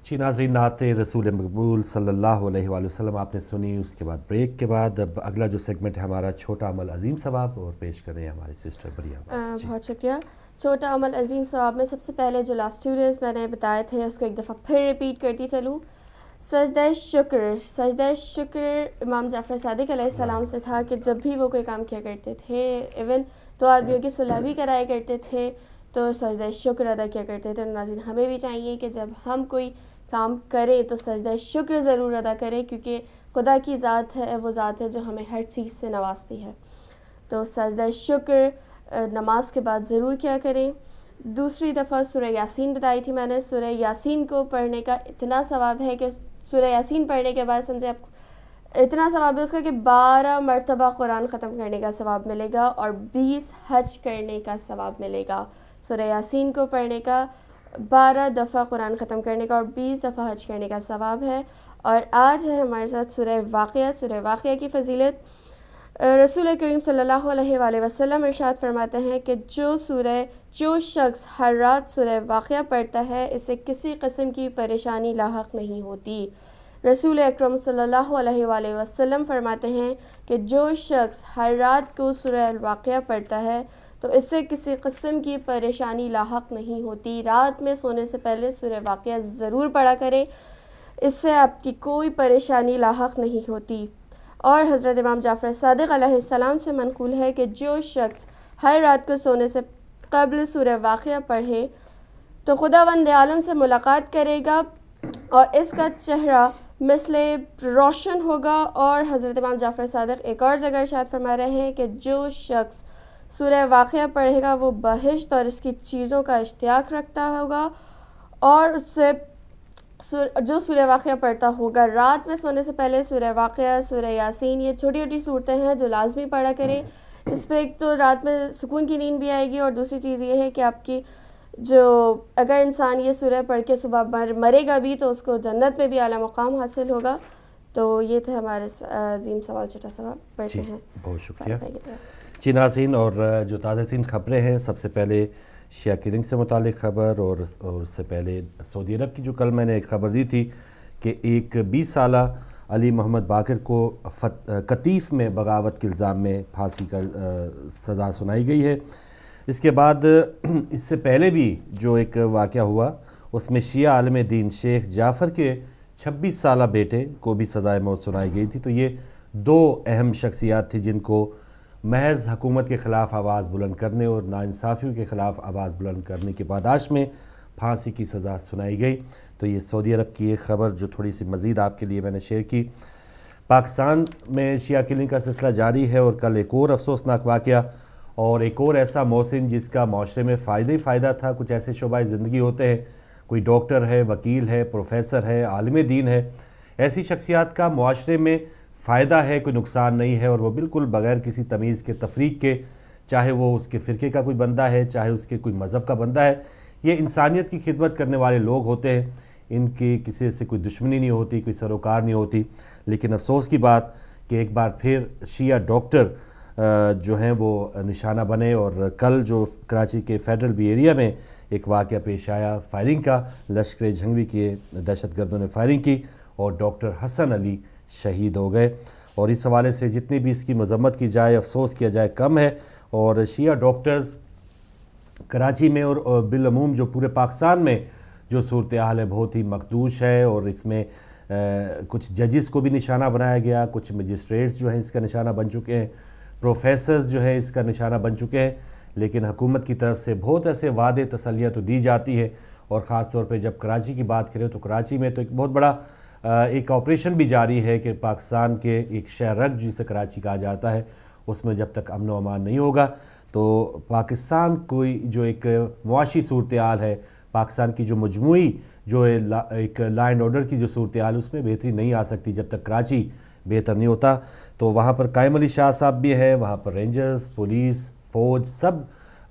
جی ناظرین، نعت رسول مقبول صلی اللہ علیہ وآلہ وسلم آپ نے سنی. اس کے بعد بریک کے بعد اب اگلا جو سیگمنٹ ہے ہمارا چھوٹا عمل عظیم ثواب، اور پیش کر رہے ہیں ہماری سسٹر بریہ عباس. بہت شکریہ. چھوٹا عمل عظیم ثواب میں سب سے پہلے جو لاسٹ 2 ڈیز میں نے بتائے تھے اس کو ایک دفعہ پھر ریپیٹ کرتی چلوں. سجدہ شکر. سجدہ شکر امام جعفر صادق علیہ السلام سے تھا کہ جب بھی وہ کوئی کام کیا کرتے تھے، ایون 2 آدمیوں کی صلح بھی کرایا کرتے تھے تو سجدہ شکر ادا کیا کرتے تھے. ناظرین ہمیں بھی چاہیے کہ جب ہم کوئی کام کریں تو سجدہ شکر ضرور ادا کریں، کیونکہ خدا کی ذات ہے، وہ ذات ہے جو ہمیں ہر چیز سے نوازتی ہے. تو سجدہ شکر نماز کے بعد ضرور کیا کریں. دوسری دفعہ سورہ یاسین بتائی تھی میں نے. سورہ یاسین کو پڑھنے کا اتنا ثواب ہے کہ سورہ یاسین پڑھنے کے بعد سمجھے آپ کو اتنا ثواب ہے اس کا کہ 12 مرتبہ قرآن ختم کرنے کا ثواب ملے گا اور 20 حج کرنے کا ثواب ملے گا. سورہ یاسین کو پڑھنے کا 12 دفعہ قرآن ختم کرنے کا اور 20 دفعہ حج کرنے کا ثواب ہے. اور آج ہے ہمارے ساتھ سورہ واقعہ. سورہ واقعہ کی فضیلت رسول کریم صلی اللہ علیہ وآلہ وسلم ارشاد فرماتے ہیں کہ جو شخص ہر رات سورہ واقعہ پڑھتا ہے اسے کسی قسم کی پریشانی لاحق نہیں ہوتی. رسول اکرم صلی اللہ علیہ وآلہ وسلم فرماتے ہیں کہ جو شخص ہر رات کو سورہ واقعہ پڑھتا ہے تو اس سے کسی قسم کی پریشانی لاحق نہیں ہوتی. رات میں سونے سے پہلے سورہ واقعہ ضرور پڑھا کرے، اس سے آپ کی کوئی پریشانی لاحق نہیں ہوتی. اور حضرت امام جعفر صادق علیہ السلام سے منقول ہے کہ جو شخص ہر رات کو سونے سے قبل سورہ واقعہ پڑھے تو خداوند عالم سے ملاقات کرے گا اور اس کا چہرہ مثل روشن ہوگا. اور حضرت امام جعفر صادق ایک اور جگہ ارشاد فرما رہے ہیں کہ جو شخص سورہ واقعہ پڑھے گا وہ بہشت اور اس کی چیزوں کا اشتیاق رکھتا ہوگا. اور اس سے جو سورہ واقعہ پڑھتا ہوگا رات میں سونے سے پہلے سورہ واقعہ، سورہ یاسین، یہ چھوٹی چھوٹی صورتیں ہیں جو لازمی پڑھا کریں. اس پہ ایک تو رات میں سکون کی نیند بھی آئے گی، اور دوسری چیز یہ ہے کہ آپ کی جو اگر انسان یہ سورہ پڑھ کے صبح مرے گا بھی تو اس کو جنت میں بھی اعلیٰ مقام حاصل ہوگا. تو یہ تھے ہمارے عظیم سوال چھوٹا سوال. پڑھتے ہیں. بہت شکریہ. جی ناظرین، اور جو تازہ ترین خبریں ہیں، سب سے پہلے شیعہ کلنگ سے متعلق خبر، اور اس سے پہلے سعودی عرب کی جو کل میں نے ایک خبر دی تھی کہ ایک 20 سالہ علی محمد باقر کو قطیف میں بغاوت کے الزام میں پھانسی کا سزا سنائی گئی ہے. اس کے بعد اس سے پہلے بھی جو ایک واقعہ ہوا اس میں شیعہ عالم دین شیخ جعفر کے 26 سالہ بیٹے کو بھی سزائے موت سنائی گئی تھی. تو یہ 2 اہم شخصیات تھیں جن کو محض حکومت کے خلاف آواز بلند کرنے اور ناانصافیوں کے خلاف آواز بلند کرنے کی پاداش میں پھانسی کی سزا سنائی گئی. تو یہ سعودی عرب کی ایک خبر جو تھوڑی سی مزید آپ کے لیے میں نے شیئر کی. پاکستان میں شیعہ کلنگ کا سلسلہ جاری ہے، اور کل ایک اور افسوسناک واقعہ اور ایک اور ایسا محسن جس کا معاشرے میں فائدہ ہی فائدہ تھا. کچھ ایسے شعبۂ زندگی ہوتے ہیں، کوئی ڈاکٹر ہے، وکیل ہے، پروفیسر ہے، عالم دین ہے، ایسی شخصیات کا معاشرے میں فائدہ ہے، کوئی نقصان نہیں ہے، اور وہ بالکل بغیر کسی تمیز کے تفریق کے، چاہے وہ اس کے فرقے کا کوئی بندہ ہے، چاہے اس کے کوئی مذہب کا بندہ ہے، یہ انسانیت کی خدمت کرنے والے لوگ ہوتے ہیں. ان کی کسی سے کوئی دشمنی نہیں ہوتی، کوئی سروکار نہیں ہوتی. لیکن افسوس کی بات کہ ایک بار پھر شیعہ ڈاکٹر جو ہیں وہ نشانہ بنے، اور کل جو کراچی کے فیڈرل بی ایریا میں ایک واقعہ پیش آیا فائرنگ کا، لشکر جھنگوی کے دہشت گردوں نے فائرنگ کی اور ڈاکٹر حسن علی شہید ہو گئے. اور اس حوالے سے جتنی بھی اس کی مذمت کی جائے، افسوس کیا جائے، کم ہے. اور شیعہ ڈاکٹرز کراچی میں اور بالعموم جو پورے پاکستان میں جو صورتحال ہے بہت ہی مخدوش ہے، اور اس میں کچھ ججز کو بھی نشانہ بنایا گیا، کچھ مجسٹریٹس جو ہیں اس کا نشانہ بن چکے ہیں، پروفیسرز جو ہیں اس کا نشانہ بن چکے ہیں. لیکن حکومت کی طرف سے بہت ایسے وعدے تسلیہ تو دی جاتی ہے، اور خاص طور پہ جب کراچی کی بات کریں تو کراچی میں تو ایک بہت بڑا ایک آپریشن بھی جاری ہے کہ پاکستان کے ایک شہر رگ جسے کراچی کہا جاتا ہے، اس میں جب تک امن و امان نہیں ہوگا تو پاکستان کوئی جو ایک معاشی صورتحال ہے، پاکستان کی جو مجموعی جو ایک لا اینڈ آرڈر کی جو صورتحال اس میں بہتری نہیں آ سکتی جب تک کراچی بہتر نہیں ہوتا. تو وہاں پر قائم علی شاہ صاحب بھی ہیں، وہاں پر رینجرز، پولیس، فوج سب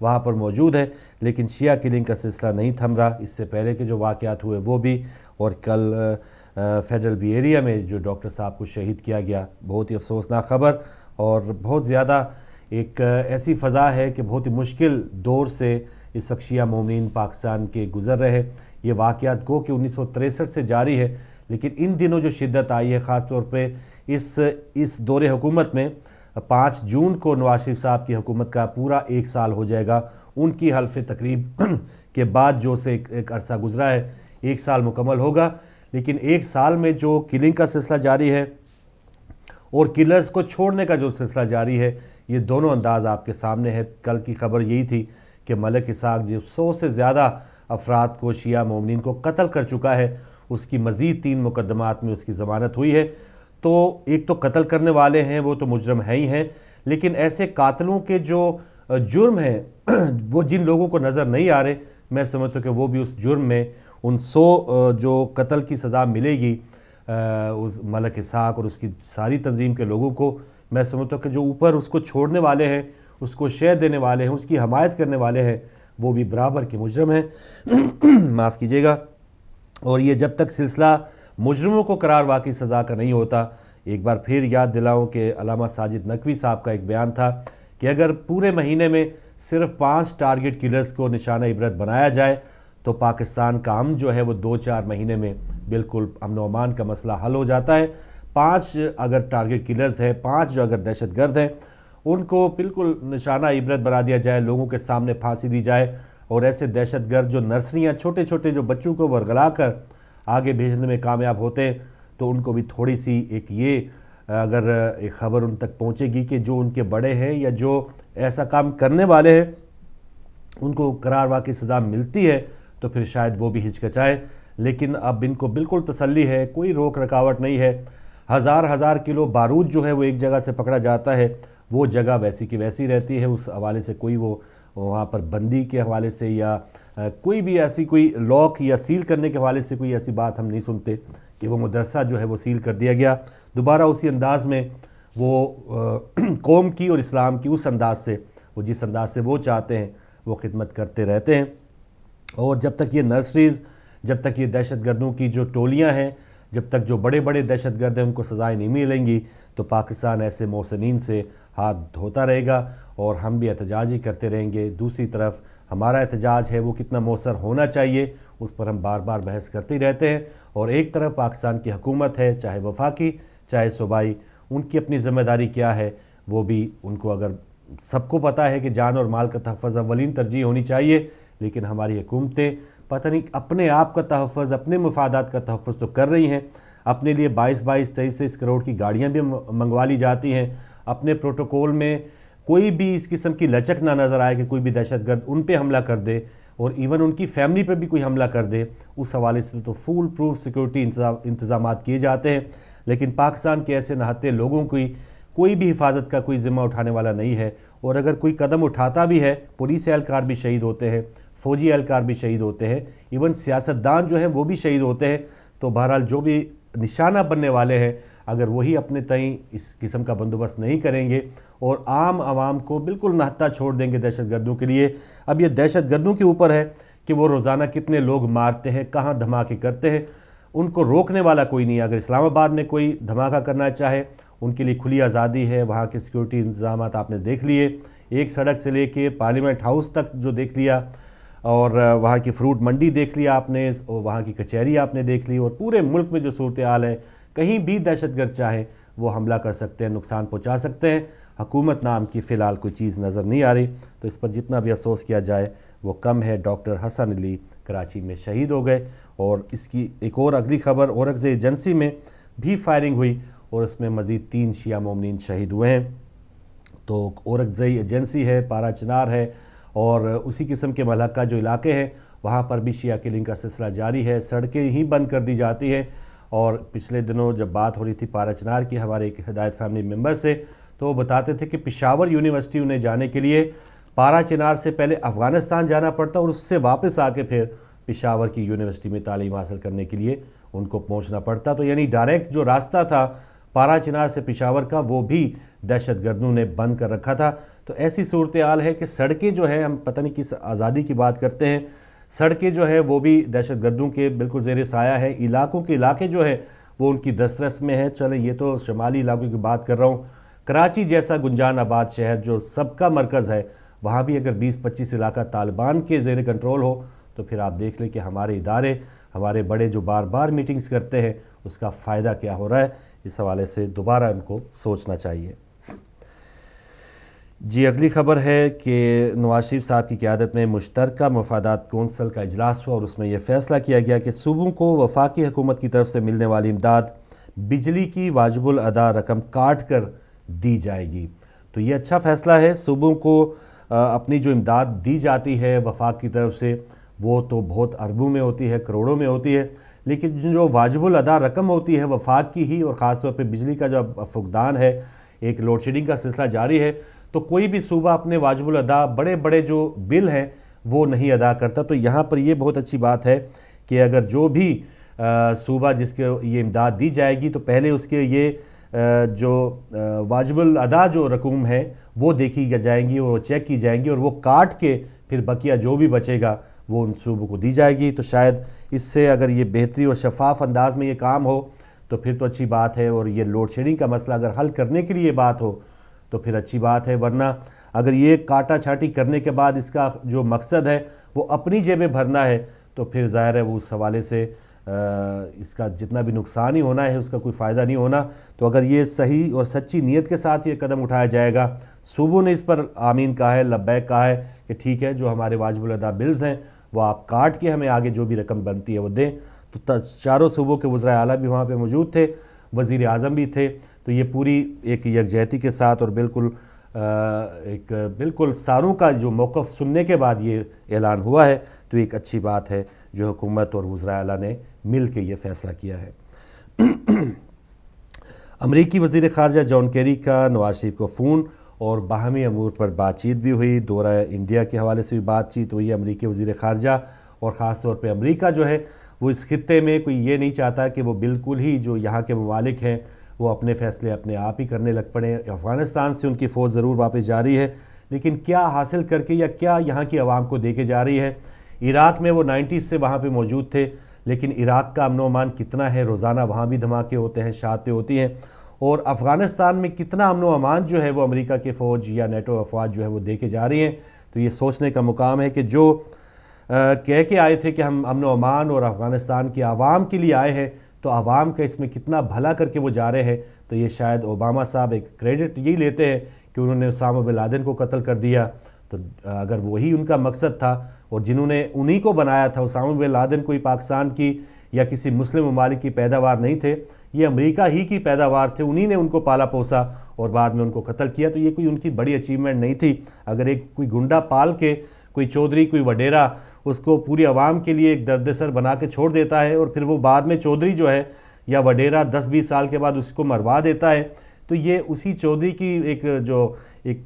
وہاں پر موجود ہے، لیکن شیعہ کلنگ کا سلسلہ نہیں تھم رہا. اس سے پہلے کے جو واقعات ہوئے وہ بھی، اور کل فیڈرل بی ایریا میں جو ڈاکٹر صاحب کو شہید کیا گیا، بہت ہی افسوسناک خبر. اور بہت زیادہ ایک ایسی فضا ہے کہ بہت ہی مشکل دور سے اس وقت شیعہ مومنین پاکستان کے گزر رہے ہیں. یہ واقعات گو کہ 1963 سے جاری ہے، لیکن ان دنوں جو شدت آئی ہے خاص طور پہ اس دور حکومت میں 5 جون کو نواز شریف صاحب کی حکومت کا پورا 1 سال ہو جائے گا. ان کی حلف تقریب کے بعد جو سے ایک عرصہ گزرا ہے 1 سال مکمل ہوگا. لیکن 1 سال میں جو کلنگ کا سلسلہ جاری ہے اور کلرز کو چھوڑنے کا جو سلسلہ جاری ہے، یہ دونوں انداز آپ کے سامنے ہے. کل کی خبر یہی تھی کہ ملک اسحاق جو 100 سے زیادہ افراد کو شیعہ مومنین کو قتل کر چکا ہے، اس کی مزید 3 مقدمات میں اس کی ضمانت ہوئی ہے. تو ایک تو قتل کرنے والے ہیں وہ تو مجرم ہیں ہی ہیں، لیکن ایسے قاتلوں کے جو جرم ہیں وہ جن لوگوں کو نظر نہیں آ رہے، میں سمجھتا ہوں کہ وہ بھی اس جرم میں ان 100 جو قتل کی سزا ملے گی اس ملک اسحاق اور اس کی ساری تنظیم کے لوگوں کو. میں سمجھتا ہوں کہ جو اوپر اس کو چھوڑنے والے ہیں، اس کو شے دینے والے ہیں، اس کی حمایت کرنے والے ہیں، وہ بھی برابر کے مجرم ہیں. معاف کیجیے گا. اور یہ جب تک سلسلہ مجرموں کو قرار واقعی سزا کا نہیں ہوتا، ایک بار پھر یاد دلاؤں کہ علامہ ساجد نقوی صاحب کا ایک بیان تھا کہ اگر پورے مہینے میں صرف 5 ٹارگٹ کلرز کو نشانہ عبرت بنایا جائے تو پاکستان کا امن جو ہے وہ 2-4 مہینے میں بالکل امن و امان کا مسئلہ حل ہو جاتا ہے. 5 اگر ٹارگٹ کلرز ہیں، 5 جو اگر دہشت گرد ہیں، ان کو بالکل نشانہ عبرت بنا دیا جائے، لوگوں کے سامنے پھانسی دی جائے. اور ایسے دہشت گرد جو نرسریاں چھوٹے چھوٹے جو بچوں کو ورگلا کر آگے بھیجنے میں کامیاب ہوتے ہیں، تو ان کو بھی تھوڑی سی ایک یہ اگر ایک خبر ان تک پہنچے گی کہ جو ان کے بڑے ہیں یا جو ایسا کام کرنے والے ہیں ان کو قرار واقعی سزا ملتی ہے تو پھر شاید وہ بھی ہچکچائیں. لیکن اب ان کو بالکل تسلی ہے، کوئی روک رکاوٹ نہیں ہے. ہزار کلو بارود جو ہے وہ ایک جگہ سے پکڑا جاتا ہے، وہ جگہ ویسی کی ویسی رہتی ہے. اس حوالے سے کوئی وہ وہاں پر بندی کے حوالے سے یا کوئی بھی ایسی کوئی لاک یا سیل کرنے کے حوالے سے کوئی ایسی بات ہم نہیں سنتے کہ وہ مدرسہ جو ہے وہ سیل کر دیا گیا. دوبارہ اسی انداز میں وہ قوم کی اور اسلام کی اس انداز سے وہ جس انداز سے وہ چاہتے ہیں وہ خدمت کرتے رہتے ہیں. اور جب تک یہ نرسریز، جب تک یہ دہشت گردوں کی جو ٹولیاں ہیں، جب تک جو بڑے بڑے دہشت گرد ہیں ان کو سزائیں نہیں ملیں گی تو پاکستان ایسے محسنین سے ہاتھ دھوتا رہے گا اور ہم بھی احتجاج ہی کرتے رہیں گے. دوسری طرف ہمارا احتجاج ہے وہ کتنا مؤثر ہونا چاہیے، اس پر ہم بار بار بحث کرتے ہی رہتے ہیں. اور ایک طرف پاکستان کی حکومت ہے، چاہے وفاقی چاہے صوبائی، ان کی اپنی ذمہ داری کیا ہے وہ بھی ان کو اگر سب کو پتہ ہے کہ جان اور مال کا تحفظ اولین ترجیح ہونی چاہیے، لیکن ہماری حکومتیں پتہ نہیں اپنے آپ کا تحفظ، اپنے مفادات کا تحفظ تو کر رہی ہیں. اپنے لیے 22-23 کروڑ کی گاڑیاں بھی منگوا لی جاتی ہیں. اپنے پروٹوکول میں کوئی بھی اس قسم کی لچک نہ نظر آئے کہ کوئی بھی دہشت گرد ان پہ حملہ کر دے اور ایون ان کی فیملی پہ بھی کوئی حملہ کر دے. اس حوالے سے تو فول پروف سیکورٹی انتظامات کیے جاتے ہیں، لیکن پاکستان کے ایسے نہتے لوگوں کی کوئی بھی حفاظت کا کوئی ذمہ اٹھانے والا نہیں ہے. اور اگر کوئی قدم اٹھاتا بھی ہے، پولیس اہلکار بھی شہید ہوتے ہیں، فوجی اہلکار بھی شہید ہوتے ہیں، ایون سیاستدان جو ہیں وہ بھی شہید ہوتے ہیں. تو بہرحال جو بھی نشانہ بننے والے ہیں اگر وہی اپنے تئیں اس قسم کا بندوبست نہیں کریں گے اور عام عوام کو بالکل نہتا چھوڑ دیں گے دہشت گردوں کے لیے، اب یہ دہشت گردوں کے اوپر ہے کہ وہ روزانہ کتنے لوگ مارتے ہیں، کہاں دھماکے کرتے ہیں. ان کو روکنے والا کوئی نہیں ہے. اگر اسلام آباد میں کوئی دھماکہ کرنا چاہے ان کے لیے کھلی آزادی ہے. وہاں کے سیکورٹی انتظامات آپ نے دیکھ لیے، ایک سڑک سے لے کے پارلیمنٹ ہاؤس تک جو دیکھ لیا، اور وہاں کی فروٹ منڈی دیکھ لیا آپ نے، اور وہاں کی کچہری آپ نے دیکھ لی. اور پورے ملک میں جو صورتحال ہے، کہیں بھی دہشت گرد چاہیں وہ حملہ کر سکتے ہیں، نقصان پہنچا سکتے ہیں. حکومت نام کی فی الحال کوئی چیز نظر نہیں آ رہی، تو اس پر جتنا بھی افسوس کیا جائے وہ کم ہے. ڈاکٹر حسن علی کراچی میں شہید ہو گئے. اور اس کی ایک اور اگلی خبر، اورکزئی ایجنسی میں بھی فائرنگ ہوئی اور اس میں مزید 3 شیعہ مومنین شہید ہوئے ہیں. تو اورکزئی ایجنسی ہے، پارا چنار ہے، اور اسی قسم کے ملحقہ جو علاقے ہیں وہاں پر بھی شیعہ کلنگ کا سلسلہ جاری ہے. سڑکیں ہی بند کر دی جاتی ہیں. اور پچھلے دنوں جب بات ہو رہی تھی پارا چنار کی ہمارے ایک ہدایت فیملی ممبر سے، تو وہ بتاتے تھے کہ پشاور یونیورسٹی انہیں جانے کے لیے پارا چنار سے پہلے افغانستان جانا پڑتا اور اس سے واپس آ کے پھر پشاور کی یونیورسٹی میں تعلیم حاصل کرنے کے لیے ان کو پہنچنا پڑتا. تو یعنی ڈائریکٹ جو راستہ تھا پارا چنار سے پشاور کا وہ بھی دہشت گردوں نے بند کر رکھا تھا. تو ایسی صورتحال ہے کہ سڑکیں جو ہیں، ہم پتہ نہیں کس آزادی کی بات کرتے ہیں، سڑکیں جو ہیں وہ بھی دہشت گردوں کے بالکل زیر سایہ ہیں. علاقوں کے علاقے جو ہیں وہ ان کی دسترس میں ہیں. چلیں یہ تو شمالی علاقوں کی بات کر رہا ہوں، کراچی جیسا گنجان آباد شہر جو سب کا مرکز ہے، وہاں بھی اگر 20-25 علاقہ طالبان کے زیر کنٹرول ہو تو پھر آپ دیکھ لیں کہ ہمارے ادارے، ہمارے بڑے جو بار بار میٹنگز کرتے ہیں، اس کا فائدہ کیا ہو رہا ہے۔ اس حوالے سے دوبارہ ان کو سوچنا چاہیے۔ جی اگلی خبر ہے کہ نواز شریف صاحب کی قیادت میں مشترکہ مفادات کونسل کا اجلاس ہوا اور اس میں یہ فیصلہ کیا گیا کہ صوبوں کو وفاقی حکومت کی طرف سے ملنے والی امداد بجلی کی واجب الادا رقم کاٹ کر دی جائے گی۔ تو یہ اچھا فیصلہ ہے۔ صوبوں کو اپنی جو امداد دی جاتی ہے وفاق کی طرف سے وہ تو بہت اربوں میں ہوتی ہے، کروڑوں میں ہوتی ہے، لیکن جو واجب الادا رقم ہوتی ہے وفاق کی ہی، اور خاص طور پہ بجلی کا جو فقدان ہے، ایک لوڈ شیڈنگ کا سلسلہ جاری ہے، تو کوئی بھی صوبہ اپنے واجب الادا بڑے بڑے جو بل ہیں وہ نہیں ادا کرتا۔ تو یہاں پر یہ بہت اچھی بات ہے کہ اگر جو بھی صوبہ جس کے یہ امداد دی جائے گی تو پہلے اس کے یہ جو واجب الادا جو رقوم ہے وہ دیکھی جائیں گی اور وہ چیک کی جائیں گی، اور وہ کاٹ کے پھر بقیہ جو بھی بچے گا وہ ان صوبوں کو دی جائے گی۔ تو شاید اس سے اگر یہ بہتری اور شفاف انداز میں یہ کام ہو تو پھر تو اچھی بات ہے، اور یہ لوڈ شیڈنگ کا مسئلہ اگر حل کرنے کے لیے یہ بات ہو تو پھر اچھی بات ہے، ورنہ اگر یہ کاٹا چھاٹی کرنے کے بعد اس کا جو مقصد ہے وہ اپنی جیبیں بھرنا ہے تو پھر ظاہر ہے وہ اس حوالے سے اس کا جتنا بھی نقصان ہی ہونا ہے اس کا کوئی فائدہ نہیں ہونا۔ تو اگر یہ صحیح اور سچی نیت کے ساتھ یہ قدم اٹھایا جائے گا، صوبوں نے اس پر آمین کہا ہے، لبیک کہا ہے کہ ٹھیک ہے جو ہمارے واجب الادا بلز ہیں وہ آپ کاٹ کے ہمیں آگے جو بھی رقم بنتی ہے وہ دیں، تو چاروں صوبوں کے وزرائے اعلیٰ بھی وہاں پہ موجود تھے، وزیر اعظم بھی تھے، تو یہ پوری ایک یکجہتی کے ساتھ اور بالکل ساروں کا جو موقف سننے کے بعد یہ اعلان ہوا ہے، تو ایک اچھی بات ہے جو حکومت اور وزرائے اعلیٰ نے مل کے یہ فیصلہ کیا ہے۔ امریکی وزیر خارجہ جان کیری کا نواز شریف کو فون اور باہمی امور پر بات چیت بھی ہوئی، دورہ انڈیا کے حوالے سے بھی بات چیت ہوئی۔ امریکی وزیر خارجہ اور خاص طور پہ امریکہ جو ہے وہ اس خطے میں کوئی یہ نہیں چاہتا کہ وہ بالکل ہی جو یہاں کے ممالک ہیں وہ اپنے فیصلے اپنے آپ ہی کرنے لگ پڑیں۔ افغانستان سے ان کی فوج ضرور واپس جا رہی ہے، لیکن کیا حاصل کر کے یا کیا یہاں کی عوام کو دے کے جا رہی ہے؟ عراق میں وہ 90s سے وہاں پہ موجود تھے، لیکن عراق کا امن و امان کتنا ہے؟ روزانہ وہاں بھی دھماکے ہوتے ہیں، شہادتیں ہوتی ہیں، اور افغانستان میں کتنا امن و امان جو ہے وہ امریکہ کے فوج یا نیٹو افواج جو ہے وہ دے کے جا رہی ہیں۔ تو یہ سوچنے کا مقام ہے کہ جو کہہ کے آئے تھے کہ ہم امن و امان اور افغانستان کی عوام کے لیے آئے ہیں، تو عوام کا اس میں کتنا بھلا کر کے وہ جا رہے ہیں۔ تو یہ شاید اوباما صاحب ایک کریڈٹ یہی لیتے ہیں کہ انہوں نے اسامہ بن لادن کو قتل کر دیا، تو اگر وہی ان کا مقصد تھا اور جنہوں نے انہی کو بنایا تھا، اسامہ بن لادن کوئی پاکستان کی یا کسی مسلم ممالک کی پیداوار نہیں تھے، یہ امریکہ ہی کی پیداوار تھے، انہی نے ان کو پالا پوسا اور بعد میں ان کو قتل کیا، تو یہ کوئی ان کی بڑی اچیومنٹ نہیں تھی۔ اگر ایک کوئی گنڈا پال کے کوئی چودھری کوئی وڈیرا اس کو پوری عوام کے لیے ایک درد سر بنا کے چھوڑ دیتا ہے اور پھر وہ بعد میں چودھری جو ہے یا وڈیرا 10-20 سال کے بعد اس کو مروا دیتا ہے، تو یہ اسی چودھری کی ایک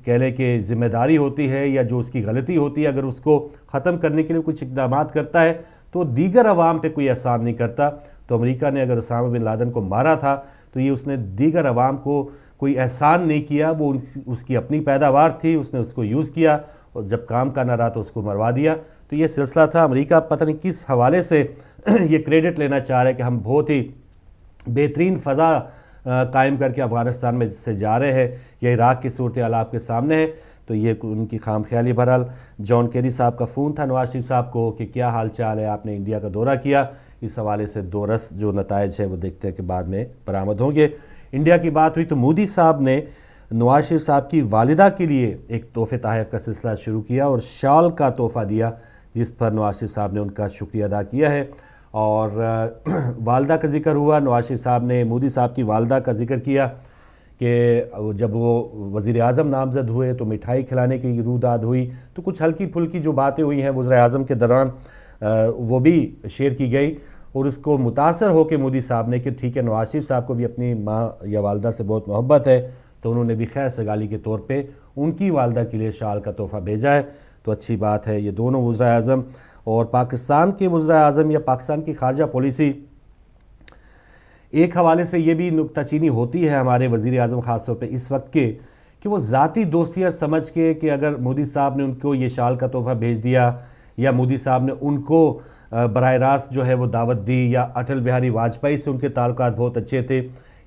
کہہ لے کہ ذمہ داری ہوتی ہے یا جو اس کی غلطی ہوتی ہے، اگر اس کو ختم کرنے کے لیے کچھ اقدامات کرتا ہے تو دیگر عوام پہ کوئی احسان نہیں کرتا۔ تو امریکہ نے اگر اسامہ بن لادن کو مارا تھا تو یہ اس نے دیگر عوام کو کوئی احسان نہیں کیا، وہ اس کی اپنی پیداوار تھی، اس نے اس کو یوز کیا اور جب کام کا نہ رہا تو اس کو مروا دیا۔ تو یہ سلسلہ تھا۔ امریکہ پتہ نہیں کس حوالے سے یہ کریڈٹ لینا چاہ رہا ہے کہ ہم بہت ہی بہترین فضا قائم کر کے افغانستان میں سے جا رہے ہیں، یا عراق کی صورتحال آپ کے سامنے ہے، تو یہ ان کی خام خیالی۔ بہرحال جان کیری صاحب کا فون تھا نواز شریف صاحب کو کہ کیا حال چال ہے، آپ نے انڈیا کا دورہ کیا، اس حوالے سے دو رس جو نتائج ہیں وہ دیکھتے ہیں کہ بعد میں برآمد ہوں گے۔ انڈیا کی بات ہوئی تو مودی صاحب نے نواز شریف صاحب کی والدہ کے لیے ایک تحفے تحائف کا سلسلہ شروع کیا اور شال کا تحفہ دیا، جس پر نواز شریف صاحب نے ان کا شکریہ ادا کیا ہے۔ اور والدہ کا ذکر ہوا، نواز شریف صاحب نے مودی صاحب کی والدہ کا ذکر کیا کہ جب وہ وزیر اعظم نامزد ہوئے تو مٹھائی کھلانے کی روداد ہوئی، تو کچھ ہلکی پھلکی جو باتیں ہوئی ہیں وزیر اعظم کے دوران وہ بھی شیئر کی گئی، اور اس کو متاثر ہو کے مودی صاحب نے کہ ٹھیک ہے نواز شریف صاحب کو بھی اپنی ماں یا والدہ سے بہت محبت ہے، تو انہوں نے بھی خیر سگالی کے طور پہ ان کی والدہ کے لیے شال کا تحفہ بھیجا ہے۔ تو اچھی بات ہے۔ یہ دونوں وزرائے اعظم اور پاکستان کے وزرائے اعظم یا پاکستان کی خارجہ پالیسی، ایک حوالے سے یہ بھی نکتہ چینی ہوتی ہے ہمارے وزیر اعظم خاص طور پہ اس وقت کے کہ وہ ذاتی دوستیاں سمجھ کے کہ اگر مودی صاحب نے ان کو یہ شال کا تحفہ بھیج دیا یا مودی صاحب نے ان کو براہ راست جو ہے وہ دعوت دی، یا اٹل بہاری واجپئی سے ان کے تعلقات بہت اچھے تھے،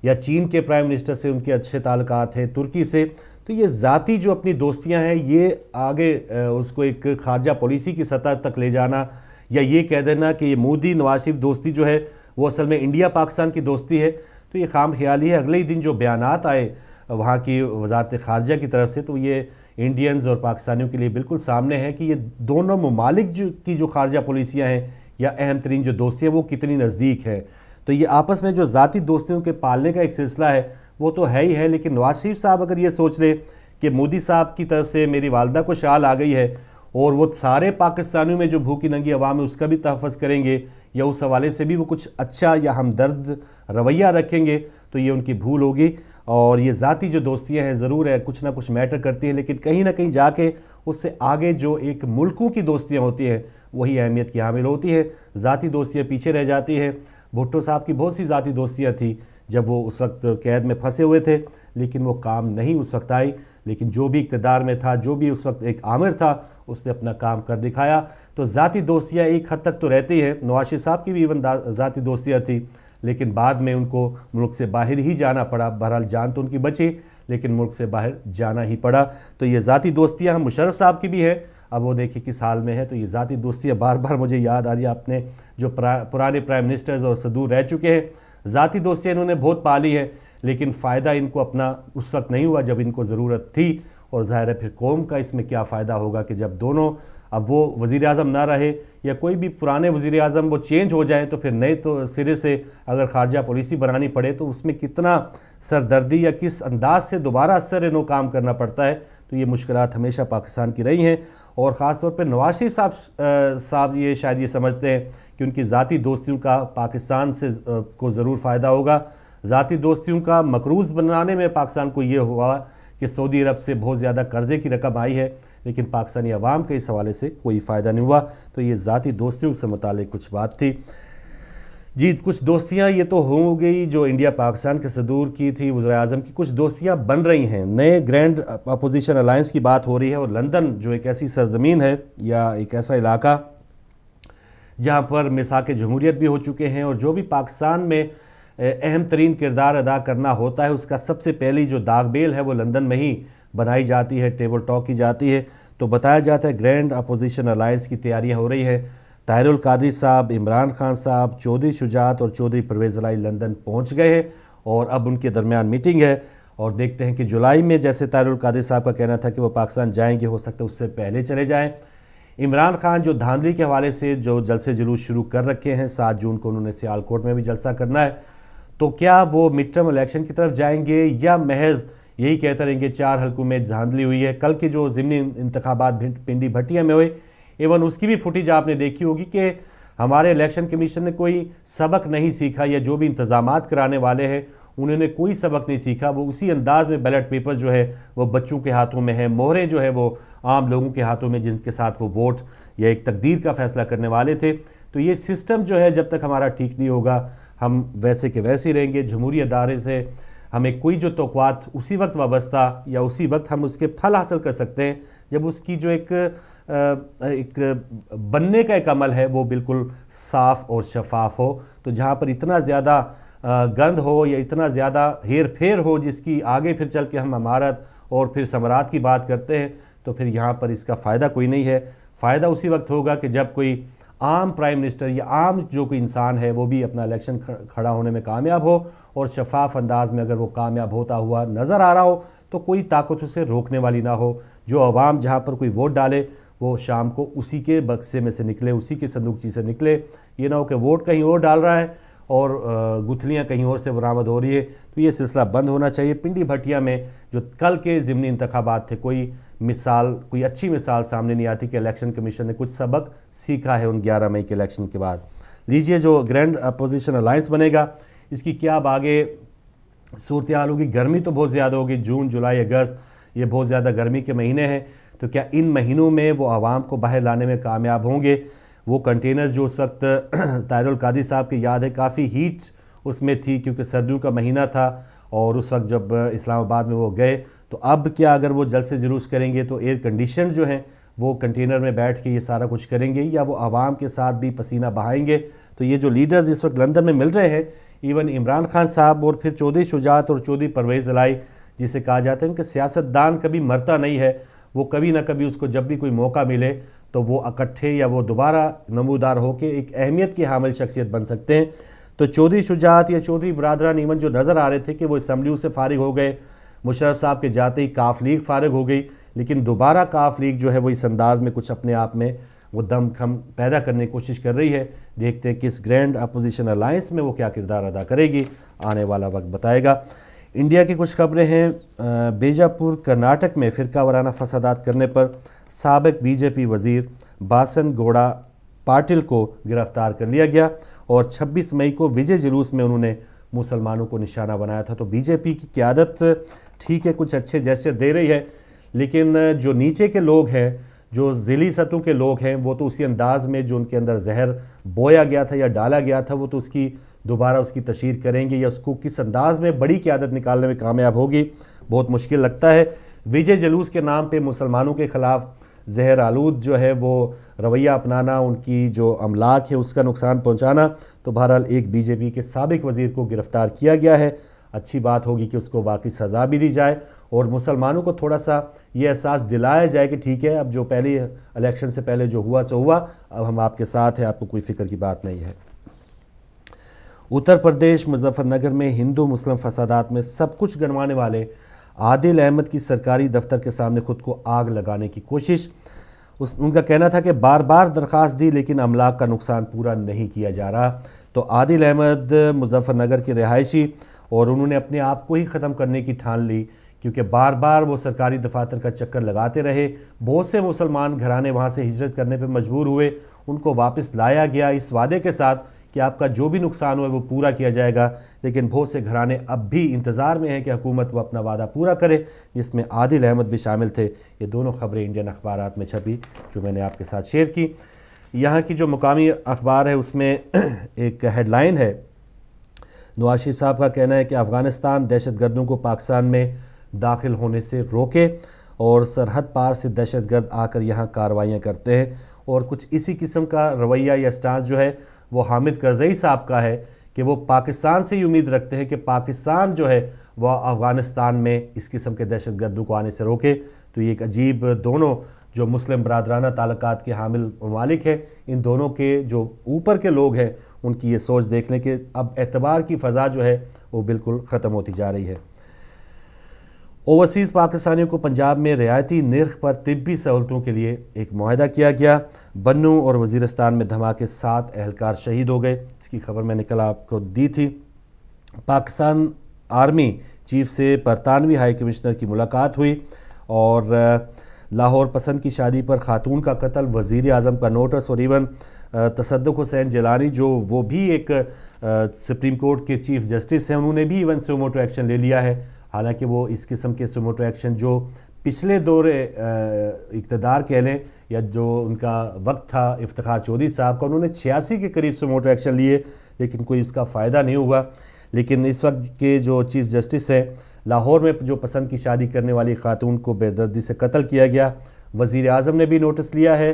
یا چین کے پرائم منسٹر سے ان کے اچھے تعلقات ہیں، ترکی سے، تو یہ ذاتی جو اپنی دوستیاں ہیں یہ آگے اس کو ایک خارجہ پالیسی کی سطح تک لے جانا، یا یہ کہہ دینا کہ یہ مودی نواز شریف دوستی جو ہے وہ اصل میں انڈیا پاکستان کی دوستی ہے، تو یہ خام خیالی ہے۔ اگلے ہی دن جو بیانات آئے وہاں کی وزارت خارجہ کی طرف سے، تو یہ انڈینز اور پاکستانیوں کے لیے بالکل سامنے ہے کہ یہ دونوں ممالک کی جو خارجہ پالیسیاں ہیں یا اہم ترین جو دوستیاں وہ کتنی نزدیک ہیں۔ تو یہ آپس میں جو ذاتی دوستیوں کے پالنے کا ایک سلسلہ ہے وہ تو ہے ہی ہے، لیکن نواز شریف صاحب اگر یہ سوچ لے کہ مودی صاحب کی طرف سے میری والدہ کو شال آ گئی ہے اور وہ سارے پاکستانیوں میں جو بھوکی ننگی عوام ہے اس کا بھی تحفظ کریں گے، یا اس حوالے سے بھی وہ کچھ اچھا یا ہمدرد رویہ رکھیں گے، تو یہ ان کی بھول ہوگی۔ اور یہ ذاتی جو دوستیاں ہیں ضرور ہے کچھ نہ کچھ میٹر کرتی ہیں، لیکن کہیں نہ کہیں جا کے اس سے آگے جو ایک ملکوں کی دوستیاں ہوتی ہیں وہی اہمیت کی حامل ہوتی ہیں، ذاتی دوستیاں پیچھے رہ جاتی ہیں۔ بھٹو صاحب کی بہت سی ذاتی دوستیاں تھیں جب وہ اس وقت قید میں پھنسے ہوئے تھے، لیکن وہ کام نہیں اس وقت آئی، لیکن جو بھی اقتدار میں تھا، جو بھی اس وقت ایک آمر تھا، اس نے اپنا کام کر دکھایا۔ تو ذاتی دوستیاں ایک حد تک تو رہتی ہیں، نواز شریف صاحب کی بھی ایون ذاتی دوستیاں تھیں، لیکن بعد میں ان کو ملک سے باہر ہی جانا پڑا۔ بہرحال جان تو ان کی بچی، لیکن ملک سے باہر جانا ہی پڑا۔ تو یہ ذاتی دوستیاں ہم مشرف صاحب کی بھی ہیں، اب وہ دیکھیں کس حال میں ہے۔ تو یہ ذاتی دوستیاں بار بار مجھے یاد آ رہی ہے، آپ نے جو پرانے پرائم منسٹرز اور صدور رہ چکے ہیں، ذاتی دوستیاں انہوں نے بہت پالی ہیں، لیکن فائدہ ان کو اپنا اس وقت نہیں ہوا جب ان کو ضرورت تھی۔ اور ظاہر ہے پھر قوم کا اس میں کیا فائدہ ہوگا کہ جب دونوں اب وہ وزیر اعظم نہ رہے یا کوئی بھی پرانے وزیر اعظم وہ چینج ہو جائیں، تو پھر نئے تو سرے سے اگر خارجہ پالیسی بنانی پڑے تو اس میں کتنا سردردی یا کس انداز سے دوبارہ سر نو کام کرنا پڑتا ہے۔ تو یہ مشکلات ہمیشہ پاکستان کی رہی ہیں، اور خاص طور پہ نواز شریف صاحب یہ شاید یہ سمجھتے ہیں کہ ان کی ذاتی دوستیوں کا پاکستان سے کو ضرور فائدہ ہوگا۔ ذاتی دوستیوں کا مقروض بنانے میں پاکستان کو یہ ہوا کہ سعودی عرب سے بہت زیادہ قرضے کی رقم آئی ہے، لیکن پاکستانی عوام کے اس حوالے سے کوئی فائدہ نہیں ہوا۔ تو یہ ذاتی دوستیوں سے متعلق کچھ بات تھی۔ جی کچھ دوستیاں یہ تو ہو گئی جو انڈیا پاکستان کے صدور کی تھی، وزیر اعظم کی، کچھ دوستیاں بن رہی ہیں، نئے گرینڈ اپوزیشن الائنس کی بات ہو رہی ہے، اور لندن جو ایک ایسی سرزمین ہے یا ایک ایسا علاقہ جہاں پر میثاق جمہوریت بھی ہو چکے ہیں، اور جو بھی پاکستان میں اہم ترین کردار ادا کرنا ہوتا ہے اس کا سب سے پہلی جو داغ بیل ہے وہ لندن میں ہی بنائی جاتی ہے، ٹیبل ٹاک کی جاتی ہے۔ تو بتایا جاتا ہے گرینڈ اپوزیشن الائنس کی تیاریاں ہو رہی ہیں، طاہر القادری صاحب، عمران خان صاحب، چودھری شجاعت اور چودھری پرویز الہی لندن پہنچ گئے ہیں، اور اب ان کے درمیان میٹنگ ہے، اور دیکھتے ہیں کہ جولائی میں جیسے طاہر القادری صاحب کا کہنا تھا کہ وہ پاکستان جائیں گے، ہو سکتا ہے اس سے پہلے چلے جائیں۔ عمران خان جو دھاندلی کے حوالے سے جو جلسے جلوس شروع کر رکھے ہیں، 7 جون کو انہوں نے سیالکوٹ میں بھی جلسہ کرنا ہے، تو کیا وہ مڈ ٹرم الیکشن کی طرف جائیں گے یا محض یہی کہتے رہیں گے 4 حلقوں میں دھاندلی ہوئی ہے؟ کل کے جو ضمنی انتخابات پنڈی بھٹیا میں ہوئے، ایون اس کی بھی فوٹیج آپ نے دیکھی ہوگی کہ ہمارے الیکشن کمیشن نے کوئی سبق نہیں سیکھا، یا جو بھی انتظامات کرانے والے ہیں انہوں نے کوئی سبق نہیں سیکھا، وہ اسی انداز میں بیلٹ پیپر جو ہے وہ بچوں کے ہاتھوں میں ہے، مہریں جو ہے وہ عام لوگوں کے ہاتھوں میں جن کے ساتھ وہ ووٹ یا ایک تقدیر کا فیصلہ کرنے والے تھے۔ تو یہ سسٹم جو ہے جب تک ہمارا ٹھیک نہیں ہوگا ہم ویسے کے ویسے ہی رہیں گے۔ جمہوری ادارے سے ہمیں کوئی جو توقعات اسی وقت وابستہ یا اسی وقت ہم اس کے پھل حاصل کر سکتے ہیں جب اس کی جو ایک بننے کا ایک عمل ہے وہ بالکل صاف اور شفاف ہو۔ تو جہاں پر اتنا زیادہ گند ہو یا اتنا زیادہ ہیر پھیر ہو جس کی آگے پھر چل کے ہم امارت اور پھر ثمرات کی بات کرتے ہیں، تو پھر یہاں پر اس کا فائدہ کوئی نہیں ہے۔ فائدہ اسی وقت ہوگا کہ جب کوئی عام پرائم منسٹر یا عام جو کوئی انسان ہے وہ بھی اپنا الیکشن کھڑا ہونے میں کامیاب ہو، اور شفاف انداز میں اگر وہ کامیاب ہوتا ہوا نظر آ رہا ہو تو کوئی طاقت اسے روکنے والی نہ ہو۔ جو عوام جہاں پر کوئی ووٹ ڈالے وہ شام کو اسی کے بکسے میں سے نکلے، اسی کے صندوقچی سے نکلے، یہ نہ ہو کہ ووٹ کہیں اور ڈال رہا ہے اور گتھلیاں کہیں اور سے برآمد ہو رہی ہے۔ تو یہ سلسلہ بند ہونا چاہیے۔ پنڈی بھٹیا میں جو کل کے ضمنی انتخابات تھے، کوئی اچھی مثال سامنے نہیں آتی کہ الیکشن کمیشن نے کچھ سبق سیکھا ہے ان 11 مئی کے الیکشن کے بعد۔ لیجئے جو گرینڈ اپوزیشن الائنس بنے گا اس کی کیا اب آگے صورتحال ہوگی؟ گرمی تو بہت زیادہ ہوگی، جون، جولائی، اگست یہ بہت زیادہ گرمی کے مہینے ہیں، تو کیا ان مہینوں میں وہ عوام کو باہر لانے میں کامیاب ہوں گے؟ وہ کنٹینر جو اس وقت طاہر القادری صاحب کی یاد ہے کافی ہیٹ اس میں تھی کیونکہ سردیوں کا مہینہ تھا، اور اس وقت جب اسلام آباد میں وہ گئے تو اب کیا اگر وہ جلسے جلوس کریں گے تو ایئر کنڈیشن جو ہیں وہ کنٹینر میں بیٹھ کے یہ سارا کچھ کریں گے، یا وہ عوام کے ساتھ بھی پسینہ بہائیں گے؟ تو یہ جو لیڈرز اس وقت لندن میں مل رہے ہیں ایون عمران خان صاحب اور پھر چودھری شجاعت اور چودھری پرویز الہی جسے کہا جاتا ہے کہ سیاستدان کبھی مرتا نہیں ہے، وہ کبھی نہ کبھی اس کو جب بھی کوئی موقع ملے تو وہ اکٹھے یا وہ دوبارہ نمودار ہو کے ایک اہمیت کی حامل شخصیت بن سکتے ہیں۔ تو چودھری شجاعت یا چودھری برادران ایون جو نظر آ رہے تھے کہ وہ اسمبلیوں سے فارغ ہو گئے، مشرف صاحب کے جاتے ہی کاف لیگ فارغ ہو گئی، لیکن دوبارہ کاف لیگ جو ہے وہ اس انداز میں کچھ اپنے آپ میں وہ دم خم پیدا کرنے کی کوشش کر رہی ہے۔ دیکھتے ہیں کہ اس گرینڈ اپوزیشن الائنس میں وہ کیا کردار ادا کرے گی، آنے والا وقت بتائے گا۔ انڈیا کی کچھ خبریں ہیں۔ بیجاپور کرناٹک میں فرقہ وارانہ فسادات کرنے پر سابق بی جے پی وزیر باسن گوڑا پاٹل کو گرفتار کر لیا گیا، اور 26 مئی کو وجے جلوس میں انہوں نے مسلمانوں کو نشانہ بنایا تھا۔ تو بی جے پی کی قیادت ٹھیک ہے کچھ اچھے جیسچر دے رہی ہے، لیکن جو نیچے کے لوگ ہیں، جو ذیلی سطحوں کے لوگ ہیں، وہ تو اسی انداز میں جو ان کے اندر زہر بویا گیا تھا یا ڈالا گیا تھا، وہ تو اس کی دوبارہ اس کی تشہیر کریں گے، یا اس کو کس انداز میں بڑی قیادت نکالنے میں کامیاب ہوگی بہت مشکل لگتا ہے۔ وجے جلوس کے نام پہ مسلمانوں کے خلاف زہر آلود جو ہے وہ رویہ اپنانا، ان کی جو املاک ہے اس کا نقصان پہنچانا، تو بہرحال ایک بی جے پی کے سابق وزیر کو گرفتار کیا گیا ہے۔ اچھی بات ہوگی کہ اس کو واقعی سزا بھی دی جائے، اور مسلمانوں کو تھوڑا سا یہ احساس دلایا جائے کہ ٹھیک ہے اب جو پہلی الیکشن سے پہلے جو ہوا سو ہوا، اب ہم آپ کے ساتھ ہیں، آپ کو کوئی فکر کی بات نہیں ہے۔ اتر پردیش مظفر نگر میں ہندو مسلم فسادات میں سب کچھ گنوانے والے عادل احمد کی سرکاری دفتر کے سامنے خود کو آگ لگانے کی کوشش۔ ان کا کہنا تھا کہ بار بار درخواست دی لیکن املاک کا نقصان پورا نہیں کیا جا رہا۔ تو عادل احمد مظفر نگر کے رہائشی، اور انہوں نے اپنے آپ کو ہی ختم کرنے کی ٹھان لی، کیونکہ بار بار وہ سرکاری دفاتر کا چکر لگاتے رہے۔ بہت سے مسلمان گھرانے وہاں سے ہجرت کرنے پہ مجبور ہوئے، ان کو واپس لایا گیا اس وعدے کے ساتھ کہ آپ کا جو بھی نقصان ہوئے وہ پورا کیا جائے گا، لیکن بہت سے گھرانے اب بھی انتظار میں ہیں کہ حکومت وہ اپنا وعدہ پورا کرے، جس میں عادل احمد بھی شامل تھے۔ یہ دونوں خبریں انڈین اخبارات میں چھپی جو میں نے آپ کے ساتھ شیئر کی۔ یہاں کی جو مقامی اخبار ہے اس میں ایک ہیڈ لائن ہے، نواز شریف صاحب کا کہنا ہے کہ افغانستان دہشت گردوں کو پاکستان میں داخل ہونے سے روکے، اور سرحد پار سے دہشت گرد آ کر یہاں کارروائیاں کرتے ہیں، اور کچھ اسی قسم کا رویہ یا سٹانس جو ہے وہ حامد کرزئی صاحب کا ہے کہ وہ پاکستان سے ہی امید رکھتے ہیں کہ پاکستان جو ہے وہ افغانستان میں اس قسم کے دہشت گردوں کو آنے سے روکے۔ تو یہ ایک عجیب، دونوں جو مسلم برادرانہ تعلقات کے حامل ممالک ہیں، ان دونوں کے جو اوپر کے لوگ ہیں ان کی یہ سوچ دیکھ لیں کہ اب اعتبار کی فضا جو ہے وہ بالکل ختم ہوتی جا رہی ہے۔ اوورسیز پاکستانیوں کو پنجاب میں رعایتی نرخ پر طبی سہولتوں کے لیے ایک معاہدہ کیا گیا۔ بنوں اور وزیرستان میں دھماکے، 7 اہلکار شہید ہو گئے، اس کی خبر میں نے کل آپ کو دی تھی۔ پاکستان آرمی چیف سے برطانوی ہائی کمشنر کی ملاقات ہوئی، اور لاہور پسند کی شادی پر خاتون کا قتل، وزیر اعظم کا نوٹس، اور ایون تصدق حسین جیلانی جو وہ بھی ایک سپریم کورٹ کے چیف جسٹس ہیں، انہوں نے بھی ایون سوموٹو ایکشن لے لیا ہے۔ حالانکہ وہ اس قسم کے سوموٹو ایکشن جو پچھلے دور اقتدار کہہ لیں یا جو ان کا وقت تھا افتخار چودھری صاحب کا، انہوں نے 86 کے قریب سوموٹو ایکشن لیے، لیکن کوئی اس کا فائدہ نہیں ہوا۔ لیکن اس وقت کے جو چیف جسٹس ہیں، لاہور میں جو پسند کی شادی کرنے والی خاتون کو بے دردی سے قتل کیا گیا، وزیر اعظم نے بھی نوٹس لیا ہے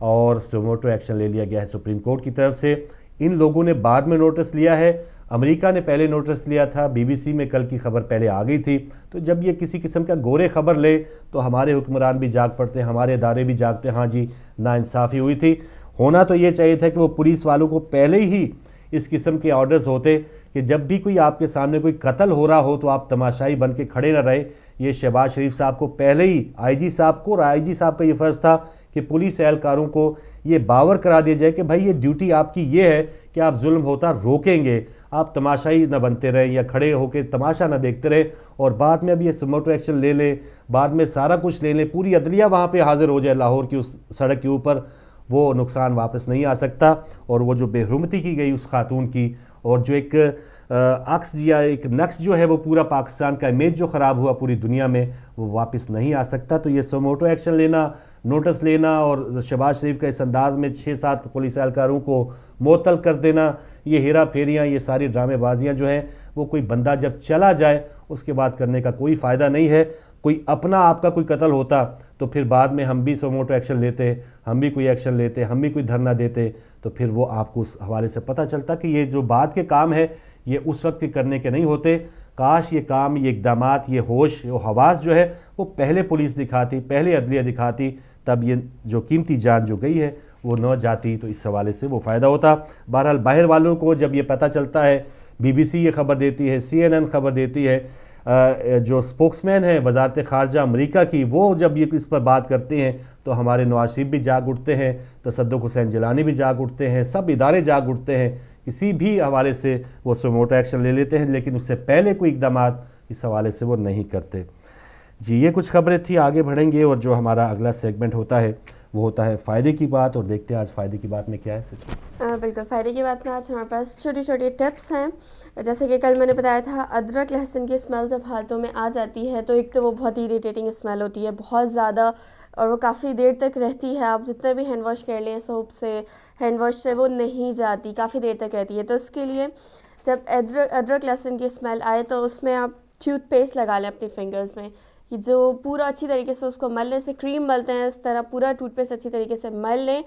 اور سوموٹو ایکشن لے لیا گیا ہے سپریم کورٹ کی طرف سے۔ ان لوگوں نے بعد میں نوٹس لیا ہے، امریکہ نے پہلے نوٹس لیا تھا، بی بی سی میں کل کی خبر پہلے آ گئی تھی۔ تو جب یہ کسی قسم کا گورے خبر لے تو ہمارے حکمران بھی جاگ پڑتے ہیں، ہمارے ادارے بھی جاگتے ہیں، ہاں جی ناانصافی ہوئی تھی۔ ہونا تو یہ چاہیے تھا کہ وہ پولیس والوں کو پہلے ہی اس قسم کے آرڈرز ہوتے کہ جب بھی کوئی آپ کے سامنے کوئی قتل ہو رہا ہو تو آپ تماشائی بن کے کھڑے نہ رہے۔ یہ شہباز شریف صاحب کو پہلے ہی آئی جی صاحب کو، اور آئی جی صاحب کا یہ فرض تھا کہ پولیس اہلکاروں کو یہ باور کرا دیا جائے کہ بھائی یہ ڈیوٹی آپ کی یہ ہے کہ آپ ظلم ہوتا روکیں گے، آپ تماشائی نہ بنتے رہے یا کھڑے ہو کے تماشا نہ دیکھتے رہے، اور بعد میں اب یہ سوموٹو ایکشن لے لیں، بعد میں سارا کچھ لے لیں، پوری عدلیہ وہاں پہ حاضر ہو جائے لاہور کی اس سڑک کے اوپر، وہ نقصان واپس نہیں آ سکتا۔ اور وہ جو بے حرمتی کی گئی اس خاتون کی، اور جو ایک عکس یا ایک نقش جو ہے وہ پورا پاکستان کا امیج جو خراب ہوا پوری دنیا میں، وہ واپس نہیں آ سکتا۔ تو یہ سوموٹو ایکشن لینا، نوٹس لینا، اور شہباز شریف کا اس انداز میں 6-7 پولیس اہلکاروں کو معطل کر دینا، یہ ہیرا پھیریاں، یہ ساری ڈرامے بازیاں جو ہیں وہ کوئی بندہ جب چلا جائے اس کے بعد کرنے کا کوئی فائدہ نہیں ہے۔ کوئی اپنا آپ کا کوئی قتل ہوتا تو پھر بعد میں ہم بھی سوموٹو ایکشن لیتے، ہم بھی کوئی ایکشن لیتے، ہم بھی کوئی دھرنا دیتے، تو پھر وہ آپ کو اس حوالے سے پتہ چلتا کہ یہ جو بعد کے کام ہے یہ اس وقت کے کرنے کے نہیں ہوتے. کاش یہ کام، یہ اقدامات، یہ ہوش و حواس جو ہے وہ پہلے پولیس دکھاتی، پہلے عدلیہ دکھاتی، تب یہ جو قیمتی جان جو گئی ہے وہ نہ جاتی، تو اس حوالے سے وہ فائدہ ہوتا. بہرحال باہر والوں کو جب یہ پتہ چلتا ہے، BBC یہ خبر دیتی ہے، CNN خبر دیتی ہے، جو سپوکس مین ہے وزارت خارجہ امریکہ کی، وہ جب یہ اس پر بات کرتے ہیں تو ہمارے نواز شریف بھی جاگ اٹھتے ہیں، تصدق حسین جیلانی بھی جاگ اٹھتے ہیں، سب ادارے جاگ اٹھتے ہیں، کسی بھی حوالے سے وہ سموٹو ایکشن لے لیتے ہیں، لیکن اس سے پہلے کوئی اقدامات اس حوالے سے وہ نہیں کرتے. جی یہ کچھ خبریں تھیں، آگے بڑھیں گے اور جو ہمارا اگلا سیگمنٹ ہوتا ہے وہ ہوتا ہے فائدے کی بات، اور دیکھتے ہیں آج فائدے کی بات میں کیا ہے. بالکل، فائدے کی بات میں آج ہمارے پاس چھوٹی چھوٹی ٹپس ہیں. جیسے کہ کل میں نے بتایا تھا، ادرک لہسن کی اسمیل جب ہاتھوں میں آ جاتی ہے تو ایک تو وہ بہت اریٹیٹنگ اسمیل ہوتی ہے، بہت زیادہ، اور وہ کافی دیر تک رہتی ہے. آپ جتنے بھی ہینڈ واش کر لیں سوپ سے، ہینڈ واش سے، وہ نہیں جاتی، کافی دیر تک رہتی ہے. تو اس کے لیے جب ادرک لہسن کی اسمیل آئے تو اس میں آپ ٹوتھ پیسٹ لگا لیں اپنی فنگرز میں، جو پورا اچھی طریقے سے اس کو ملنے سے، کریم ملتے ہیں اس طرح پورا ٹوتھ پیسٹ اچھی طریقے سے مل لیں،